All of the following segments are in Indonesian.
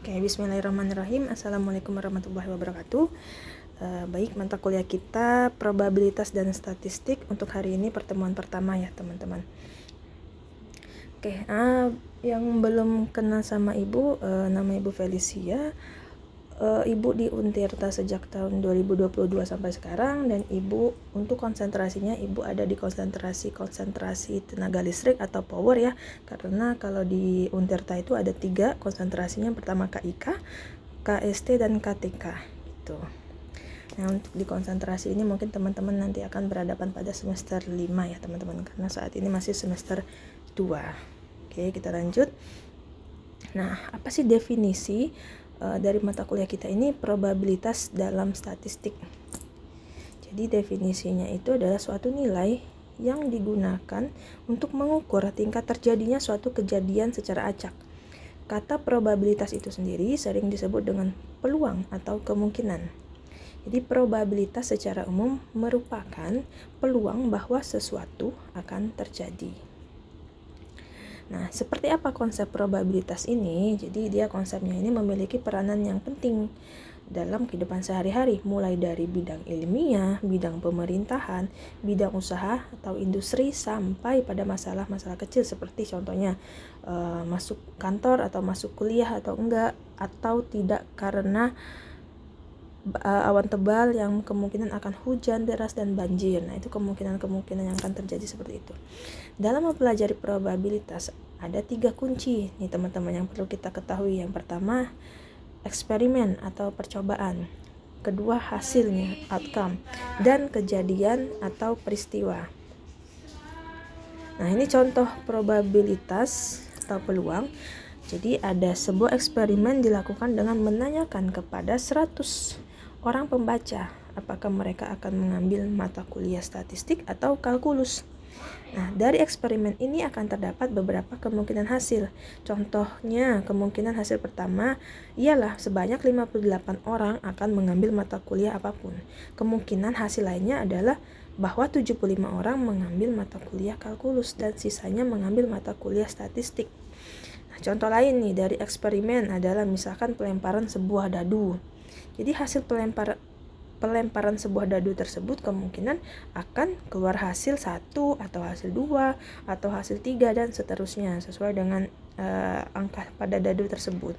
Oke, bismillahirrahmanirrahim. Assalamualaikum warahmatullahi wabarakatuh. Baik, mata kuliah kita probabilitas dan statistik untuk hari ini pertemuan pertama ya teman-teman. Oke, yang belum kenal sama ibu, nama ibu Felicia. Ibu di Untirta sejak tahun 2022 sampai sekarang, dan ibu untuk konsentrasinya ibu ada di konsentrasi tenaga listrik atau power ya, karena kalau di Untirta itu ada 3 konsentrasinya. Pertama KIK, KST, dan KTK gitu. Nah, untuk di konsentrasi ini mungkin teman-teman nanti akan berhadapan pada semester 5 ya teman-teman, karena saat ini masih semester 2. Oke, kita lanjut. Nah, apa sih definisi dari mata kuliah kita ini, probabilitas dalam statistik? Jadi definisinya itu adalah suatu nilai yang digunakan untuk mengukur tingkat terjadinya suatu kejadian secara acak. Kata probabilitas itu sendiri sering disebut dengan peluang atau kemungkinan. Jadi probabilitas secara umum merupakan peluang bahwa sesuatu akan terjadi. Nah, seperti apa konsep probabilitas ini? Jadi dia konsepnya ini memiliki peranan yang penting dalam kehidupan sehari-hari, mulai dari bidang ilmiah, bidang pemerintahan, bidang usaha atau industri, sampai pada masalah-masalah kecil seperti contohnya masuk kantor atau masuk kuliah atau enggak, atau tidak karena awan tebal yang kemungkinan akan hujan deras dan banjir. Nah, itu kemungkinan-kemungkinan yang akan terjadi seperti itu. Dalam mempelajari probabilitas ada 3 kunci nih teman-teman yang perlu kita ketahui. Yang pertama, eksperimen atau percobaan. Kedua, hasilnya, outcome, dan kejadian atau peristiwa. Nah, ini contoh probabilitas atau peluang. Jadi ada sebuah eksperimen dilakukan dengan menanyakan kepada 100 orang pembaca apakah mereka akan mengambil mata kuliah statistik atau kalkulus. Nah, dari eksperimen ini akan terdapat beberapa kemungkinan hasil. Contohnya, kemungkinan hasil pertama ialah sebanyak 58 orang akan mengambil mata kuliah apapun. Kemungkinan hasil lainnya adalah bahwa 75 orang mengambil mata kuliah kalkulus dan sisanya mengambil mata kuliah statistik. Nah, contoh lain nih dari eksperimen adalah misalkan pelemparan sebuah dadu. Jadi hasil pelemparan sebuah dadu tersebut kemungkinan akan keluar hasil 1 atau hasil 2 atau hasil 3 dan seterusnya sesuai dengan angka pada dadu tersebut.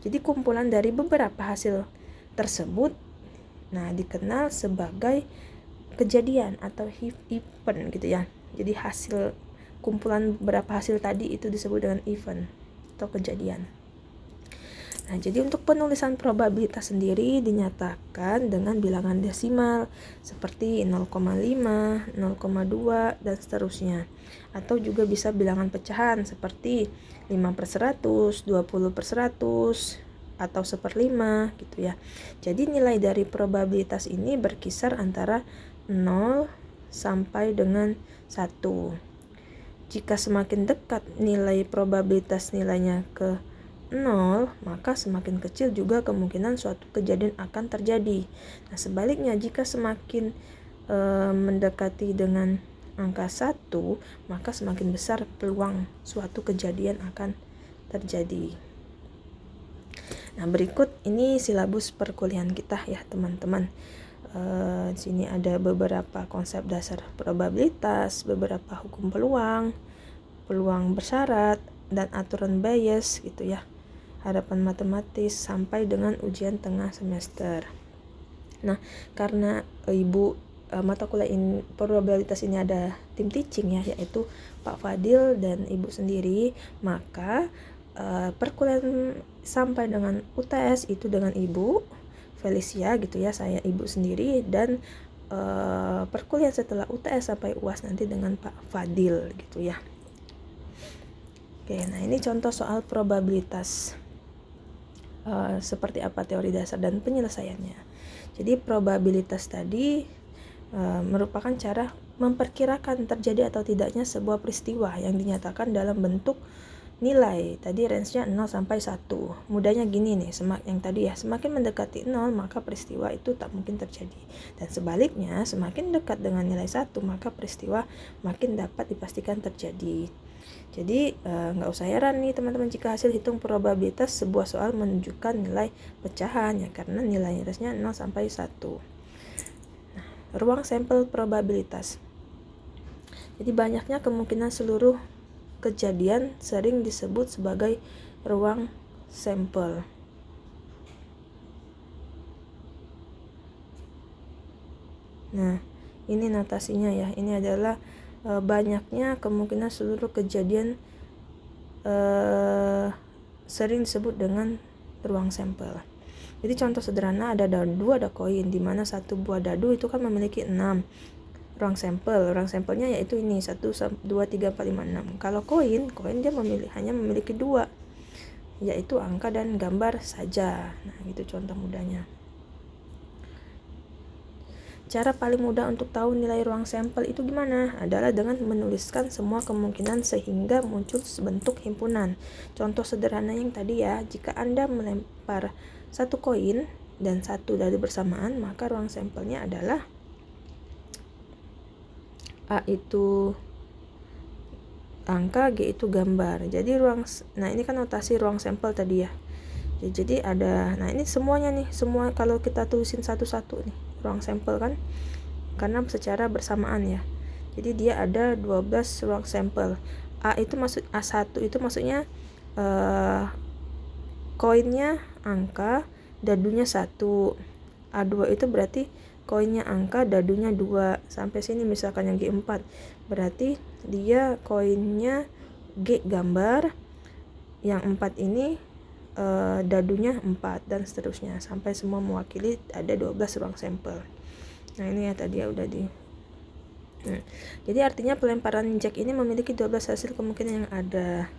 Jadi kumpulan dari beberapa hasil tersebut dikenal sebagai kejadian atau event gitu ya. Jadi kumpulan beberapa hasil tadi itu disebut dengan event atau kejadian. Nah, jadi untuk penulisan probabilitas sendiri dinyatakan dengan bilangan desimal seperti 0,5, 0,2, dan seterusnya. Atau juga bisa bilangan pecahan seperti 5/100, 20/100, atau 1/5 gitu ya. Jadi nilai dari probabilitas ini berkisar antara 0 sampai dengan 1. Jika semakin dekat nilai probabilitas nilainya ke 0, maka semakin kecil juga kemungkinan suatu kejadian akan terjadi. Nah, sebaliknya jika semakin mendekati dengan angka 1, maka semakin besar peluang suatu kejadian akan terjadi. Nah, berikut ini silabus perkuliahan kita ya teman-teman. Di sini ada beberapa konsep dasar probabilitas, beberapa hukum peluang bersyarat, dan aturan Bayes gitu ya, harapan matematis, sampai dengan ujian tengah semester. Nah, karena ibu mata kuliah probabilitas ini ada tim teaching ya, yaitu Pak Fadil dan ibu sendiri, maka perkuliahan sampai dengan UTS itu dengan ibu Felicia gitu ya, saya ibu sendiri, dan perkuliahan setelah UTS sampai UAS nanti dengan Pak Fadil gitu ya. Oke, nah ini contoh soal probabilitas. Seperti apa teori dasar dan penyelesaiannya. Jadi probabilitas tadi merupakan cara memperkirakan terjadi atau tidaknya sebuah peristiwa yang dinyatakan dalam bentuk nilai. Tadi range-nya 0 sampai 1. Mudahnya gini nih, yang tadi ya, semakin mendekati 0 maka peristiwa itu tak mungkin terjadi. Dan sebaliknya, semakin dekat dengan nilai 1 maka peristiwa makin dapat dipastikan terjadi. Jadi nggak usah heran nih teman-teman jika hasil hitung probabilitas sebuah soal menunjukkan nilai pecahan ya, karena nilainya 0 sampai 1. Nah, ruang sampel probabilitas. Jadi banyaknya kemungkinan seluruh kejadian sering disebut sebagai ruang sampel. Nah, ini notasinya ya. Ini adalah banyaknya kemungkinan seluruh kejadian sering disebut dengan ruang sampel. Jadi contoh sederhana, ada dadu, ada koin, di mana satu buah dadu itu kan memiliki 6 ruang sampel. Ruang sampelnya yaitu ini 1, 2, 3, 4, 5, 6. Kalau koin dia hanya memiliki 2, yaitu angka dan gambar saja. Nah, itu contoh mudahnya. Cara paling mudah untuk tahu nilai ruang sampel itu gimana? Adalah dengan menuliskan semua kemungkinan sehingga muncul sebentuk himpunan. Contoh sederhana yang tadi ya, jika Anda melempar satu koin dan satu dadu bersamaan, maka ruang sampelnya adalah A itu angka, G itu gambar. Jadi nah ini kan notasi ruang sampel tadi ya. Jadi ada, nah ini semuanya nih, semua kalau kita tulisin satu-satu nih, ruang sampel kan, karena secara bersamaan ya. Jadi dia ada 12 ruang sampel. A1 itu maksudnya koinnya angka, dadunya 1. A2 itu berarti koinnya angka, dadunya 2. Sampai sini misalkan yang G4, berarti dia koinnya G gambar, yang 4 ini dadunya 4, dan seterusnya sampai semua mewakili ada 12 ruang sampel. Nah ini ya tadi ya udah jadi artinya pelemparan jack ini memiliki 12 hasil kemungkinan yang ada.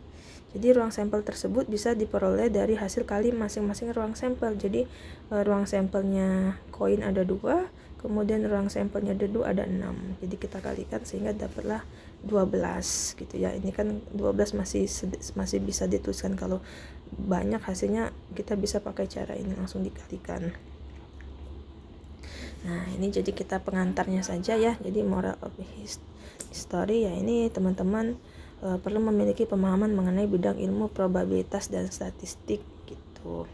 Jadi ruang sampel tersebut bisa diperoleh dari hasil kali masing-masing ruang sampel. Jadi ruang sampelnya koin ada 2, kemudian ruang sampelnya dadu ada 6. Jadi kita kalikan sehingga dapatlah 12 gitu ya. Ini kan 12 masih bisa dituliskan, kalau banyak hasilnya kita bisa pakai cara ini, langsung dikalikan. Nah ini jadi kita pengantarnya saja ya. Jadi moral of history ya, ini teman-teman perlu memiliki pemahaman mengenai bidang ilmu probabilitas dan statistik gitu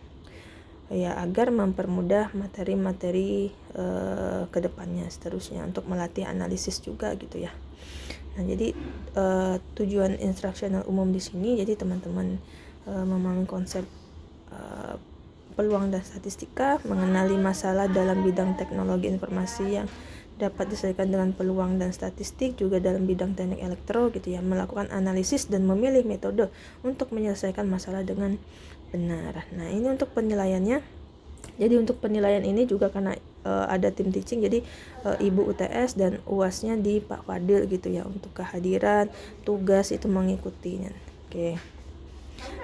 ya, agar mempermudah materi-materi kedepannya seterusnya untuk melatih analisis juga gitu ya. Nah jadi tujuan instruksional umum di sini, jadi teman-teman memahami konsep peluang dan statistika, mengenali masalah dalam bidang teknologi informasi yang dapat diselesaikan dengan peluang dan statistik, juga dalam bidang teknik elektro gitu ya, melakukan analisis dan memilih metode untuk menyelesaikan masalah dengan benar. Nah ini untuk penilaiannya. Jadi untuk penilaian ini juga karena ada tim teaching, jadi Ibu UTS dan UASnya di Pak Fadil gitu ya, untuk kehadiran, tugas itu mengikutinya. Oke.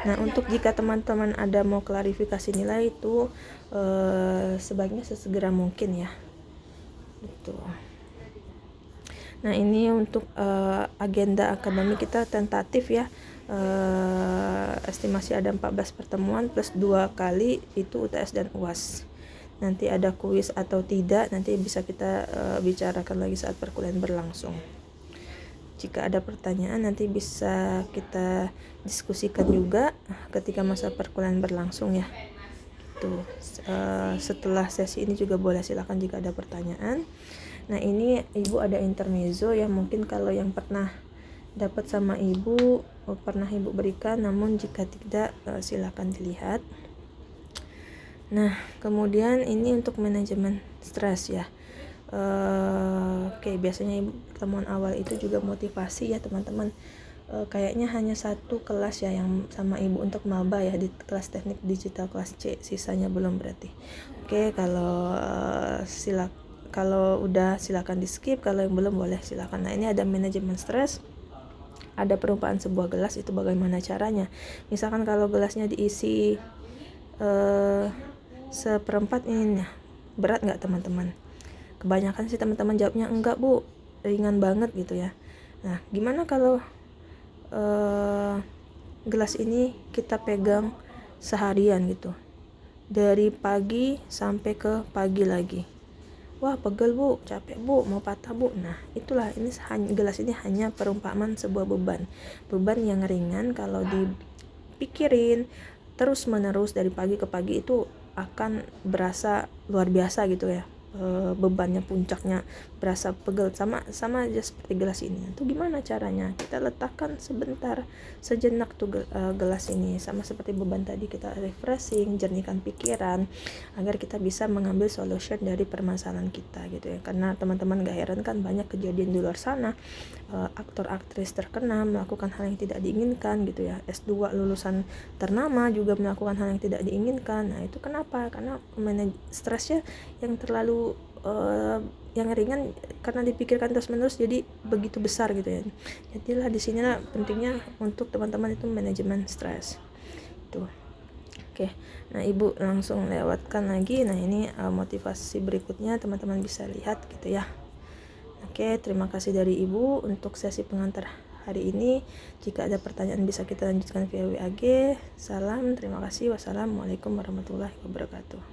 Nah untuk jika teman-teman ada mau klarifikasi nilai itu sebaiknya sesegera mungkin ya. Gitu. Nah ini untuk agenda akademik kita tentatif ya, estimasi ada 14 pertemuan plus 2 kali itu UTS dan UAS. Nanti ada kuis atau tidak, nanti bisa kita bicarakan lagi saat perkuliahan berlangsung. Jika ada pertanyaan nanti bisa kita diskusikan juga ketika masa perkuliahan berlangsung ya. Tuh, setelah sesi ini juga boleh silakan jika ada pertanyaan. Nah ini Ibu ada intermezzo ya, mungkin kalau yang pernah dapat sama Ibu pernah Ibu berikan, namun jika tidak silakan dilihat. Nah kemudian ini untuk manajemen stres ya. Oke, biasanya Ibu pertemuan awal itu juga motivasi ya teman-teman. Kayaknya hanya satu kelas ya yang sama Ibu untuk maba ya, di kelas teknik digital kelas C, sisanya belum berarti. Oke, kalau udah silakan di skip, kalau yang belum boleh silakan. Nah ini ada manajemen stres, ada perumpaan sebuah gelas, itu bagaimana caranya. Misalkan kalau gelasnya diisi seperempat ini, berat nggak teman-teman? Kebanyakan sih teman-teman jawabnya enggak Bu, ringan banget gitu ya. Nah gimana kalau gelas ini kita pegang seharian gitu, dari pagi sampai ke pagi lagi, wah pegel bu, capek bu, mau patah bu. Nah itulah, ini gelas ini hanya perumpamaan sebuah beban yang ringan. Kalau dipikirin terus menerus dari pagi ke pagi itu akan berasa luar biasa gitu ya. Bebannya, puncaknya berasa pegel, sama aja seperti gelas ini. Itu gimana caranya? Kita letakkan sebentar, sejenak tuh gelas ini, sama seperti beban tadi, kita refreshing, jernihkan pikiran agar kita bisa mengambil solution dari permasalahan kita gitu ya. Karena teman-teman gak heran kan, banyak kejadian di luar sana, aktor aktris terkenal melakukan hal yang tidak diinginkan gitu ya. S2 lulusan ternama juga melakukan hal yang tidak diinginkan. Nah itu kenapa? Karena stresnya yang terlalu yang ringan karena dipikirkan terus menerus, jadi begitu besar gitu ya. Jadilah di sinilah pentingnya untuk teman-teman itu manajemen stres tuh. Oke, nah ibu langsung lewatkan lagi. Nah ini motivasi berikutnya teman-teman bisa lihat gitu ya. Oke, terima kasih dari ibu untuk sesi pengantar hari ini. Jika ada pertanyaan bisa kita lanjutkan via WAG. Salam, terima kasih. Wassalamualaikum warahmatullahi wabarakatuh.